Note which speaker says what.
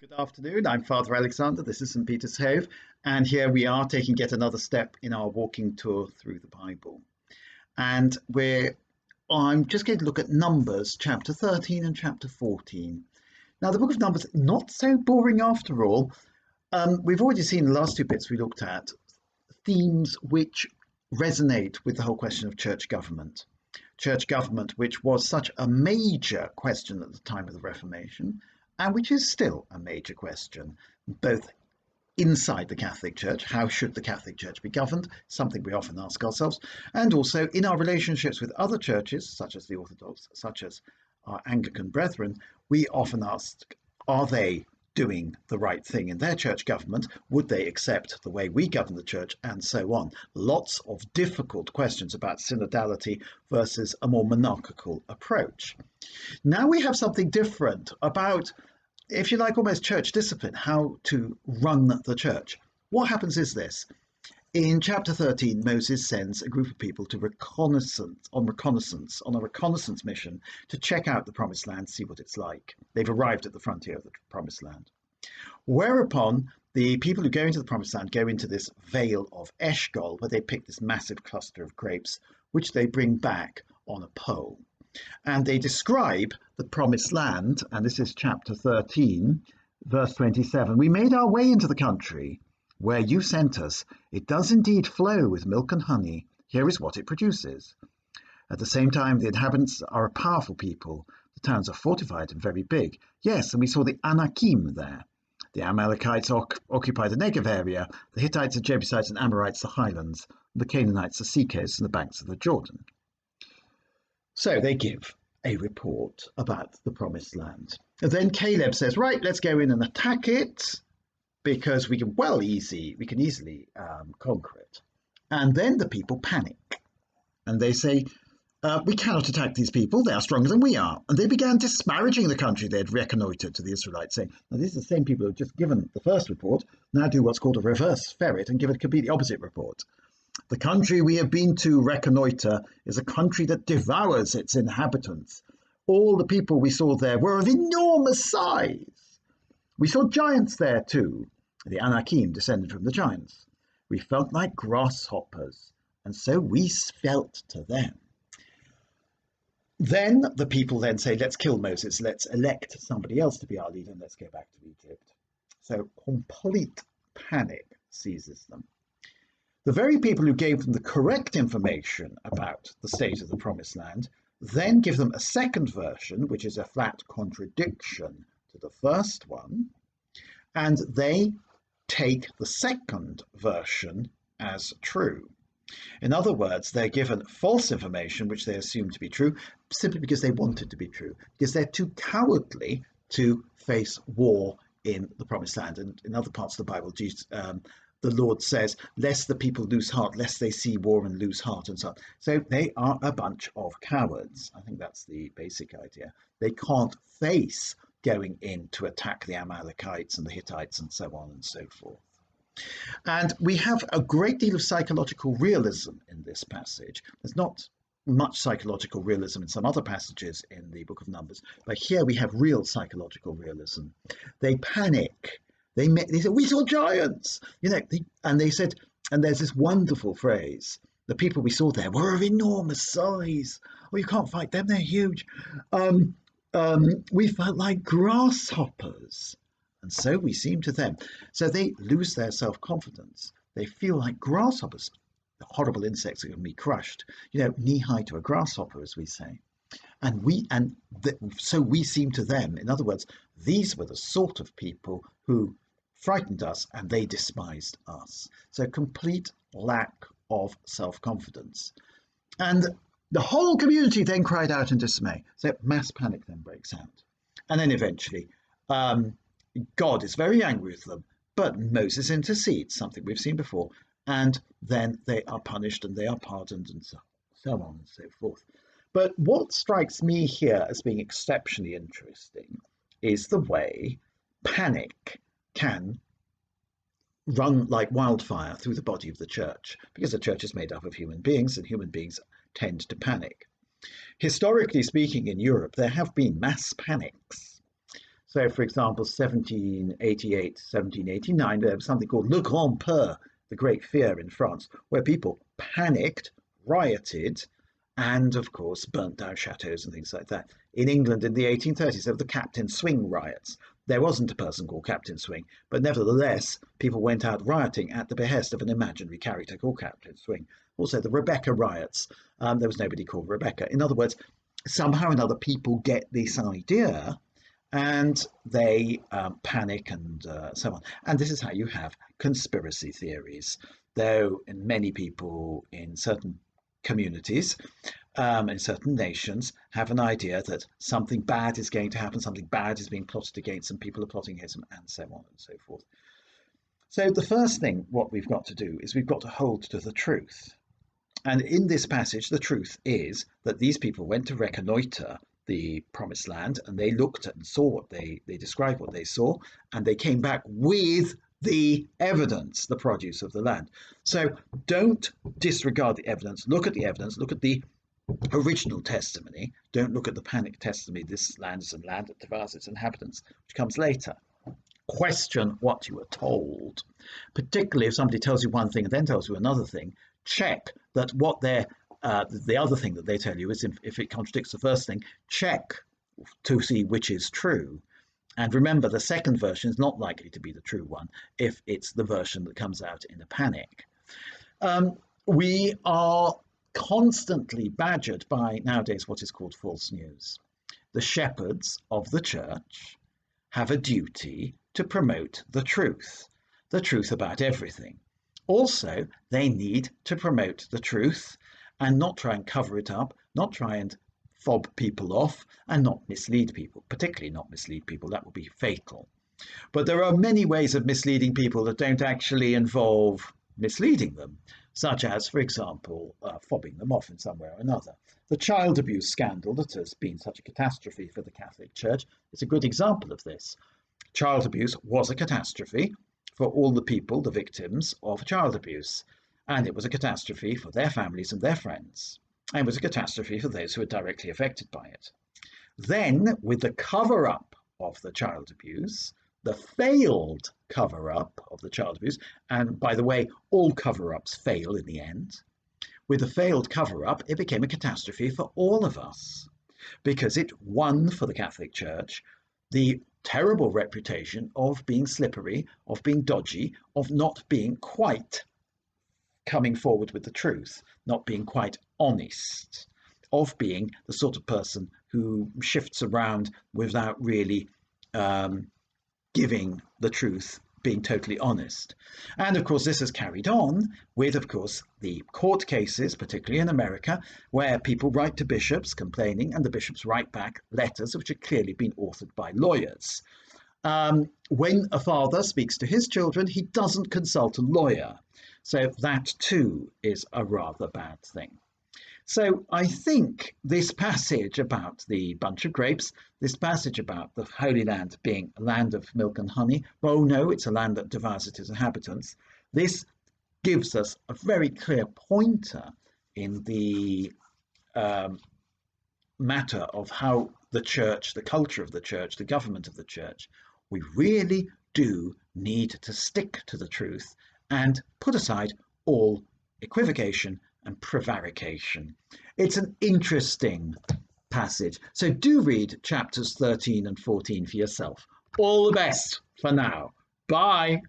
Speaker 1: Good afternoon. I'm Father Alexander. This is St. Peter's Hove, and here we are taking yet another step in our walking tour through the Bible. And I'm just going to look at Numbers chapter 13 and chapter 14. Now, the book of Numbers, not so boring after all. We've already seen the last two bits we looked at themes which resonate with the whole question of church government. Church government, which was such a major question at the time of the Reformation, and which is still a major question, both inside the Catholic Church, how should the Catholic Church be governed, something we often ask ourselves, and also in our relationships with other churches, such as the Orthodox, such as our Anglican brethren, we often ask, are they doing the right thing in their church government? Would they accept the way we govern the church, and so on? Lots of difficult questions about synodality versus a more monarchical approach. Now we have something different about, if you like, almost church discipline, how to run the church. What happens is this. In chapter 13, Moses sends a group of people to on a reconnaissance mission to check out the Promised Land, see what it's like. They've arrived at the frontier of the Promised Land. Whereupon the people who go into the Promised Land go into this vale of Eshcol, where they pick this massive cluster of grapes, which they bring back on a pole. And they describe the Promised Land, and this is chapter 13, verse 27. We made our way into the country where you sent us. It does indeed flow with milk and honey. Here is what it produces. At the same time, the inhabitants are a powerful people. The towns are fortified and very big. Yes, and we saw the Anakim there. The Amalekites occupy the Negev area. The Hittites, the Jebusites, and Amorites, the highlands. The Canaanites, the seacoast, and the banks of the Jordan. So they give a report about the Promised Land. And then Caleb says, right, let's go in and attack it, because we can easily conquer it. And then the people panic. And they say, we cannot attack these people. They are stronger than we are. And they began disparaging the country they had reconnoitred to the Israelites, saying, now, these are the same people who have just given the first report, now do what's called a reverse ferret and give a completely opposite report. The country we have been to reconnoitre is a country that devours its inhabitants. All the people we saw there were of enormous size. We saw giants there too. The Anakim descended from the giants. We felt like grasshoppers, and so we felt to them. Then the people then say, let's kill Moses, let's elect somebody else to be our leader, and let's go back to Egypt. So complete panic seizes them. The very people who gave them the correct information about the state of the Promised Land then give them a second version, which is a flat contradiction to the first one, and they take the second version as true. In other words, they're given false information, which they assume to be true, simply because they want it to be true, because they're too cowardly to face war in the Promised Land. And in other parts of the Bible, the Lord says, lest the people lose heart, lest they see war and lose heart, and so on. So they are a bunch of cowards. I think that's the basic idea. They can't face going in to attack the Amalekites and the Hittites and so on and so forth. And we have a great deal of psychological realism in this passage. There's not much psychological realism in some other passages in the book of Numbers, but here we have real psychological realism. They panic. They said, we saw giants, and they said, and there's this wonderful phrase, the people we saw there were of enormous size. Oh, you can't fight them, they're huge. We felt like grasshoppers, and so we seem to them. So they lose their self-confidence. They feel like grasshoppers, the horrible insects that can be crushed, knee-high to a grasshopper, as we say. So we seem to them. In other words, these were the sort of people who frightened us, and they despised us. So complete lack of self-confidence. And the whole community then cried out in dismay. So mass panic then breaks out. And then eventually, God is very angry with them, but Moses intercedes, something we've seen before, and then they are punished and they are pardoned and so on and so forth. But what strikes me here as being exceptionally interesting is the way panic can run like wildfire through the body of the church, because the church is made up of human beings, and human beings tend to panic. Historically speaking, in Europe, there have been mass panics. So, for example, 1788, 1789, there was something called Le Grand Peur, the Great Fear in France, where people panicked, rioted, and of course burnt down chateaus and things like that. In England in the 1830s, there were the Captain Swing riots. There wasn't a person called Captain Swing, but nevertheless, people went out rioting at the behest of an imaginary character called Captain Swing. Also, the Rebecca riots. There was nobody called Rebecca. In other words, somehow or another, people get this idea and they panic and so on. And this is how you have conspiracy theories. Though in many people in certain communities, in certain nations, have an idea that something bad is going to happen, something bad is being plotted against them, people are plotting against them, and so on and so forth. So the first thing what we've got to do is we've got to hold to the truth. And in this passage, the truth is that these people went to reconnoiter the promised land and they looked at and saw what they described what they saw, and they came back with the evidence, the produce of the land. So don't disregard the evidence. Look at the evidence. Look at the original testimony. Don't look at the panic testimony. This land is a land that devours its inhabitants, which comes later. Question what you were told, particularly if somebody tells you one thing and then tells you another thing. Check that what they're the other thing that they tell you is if it contradicts the first thing, check to see which is true. And remember, the second version is not likely to be the true one if it's the version that comes out in a panic. We are constantly badgered by nowadays what is called false news. The shepherds of the church have a duty to promote the truth about everything. Also, they need to promote the truth and not try and cover it up, not try and fob people off, and not mislead people, particularly not mislead people. That would be fatal. But there are many ways of misleading people that don't actually involve misleading them, such as, for example, fobbing them off in some way or another. The child abuse scandal that has been such a catastrophe for the Catholic Church is a good example of this. Child abuse was a catastrophe for all the people, the victims of child abuse. And it was a catastrophe for their families and their friends. And it was a catastrophe for those who were directly affected by it. Then, with the cover-up of the child abuse, the failed cover-up of the child abuse, and by the way, all cover-ups fail in the end, with the failed cover-up, it became a catastrophe for all of us, because it won for the Catholic Church the terrible reputation of being slippery, of being dodgy, of not being quite coming forward with the truth, not being quite honest, of being the sort of person who shifts around without really giving the truth, being totally honest. And of course, this has carried on with, of course, the court cases, particularly in America, where people write to bishops complaining, and the bishops write back letters which have clearly been authored by lawyers. When a father speaks to his children, he doesn't consult a lawyer. So that too is a rather bad thing. So I think this passage about the bunch of grapes, this passage about the Holy Land being a land of milk and honey, oh no, it's a land that devours its inhabitants, this gives us a very clear pointer in the matter of how the church, the culture of the church, the government of the church, we really do need to stick to the truth and put aside all equivocation and prevarication. It's an interesting passage. So do read chapters 13 and 14 for yourself. All the best for now. Bye.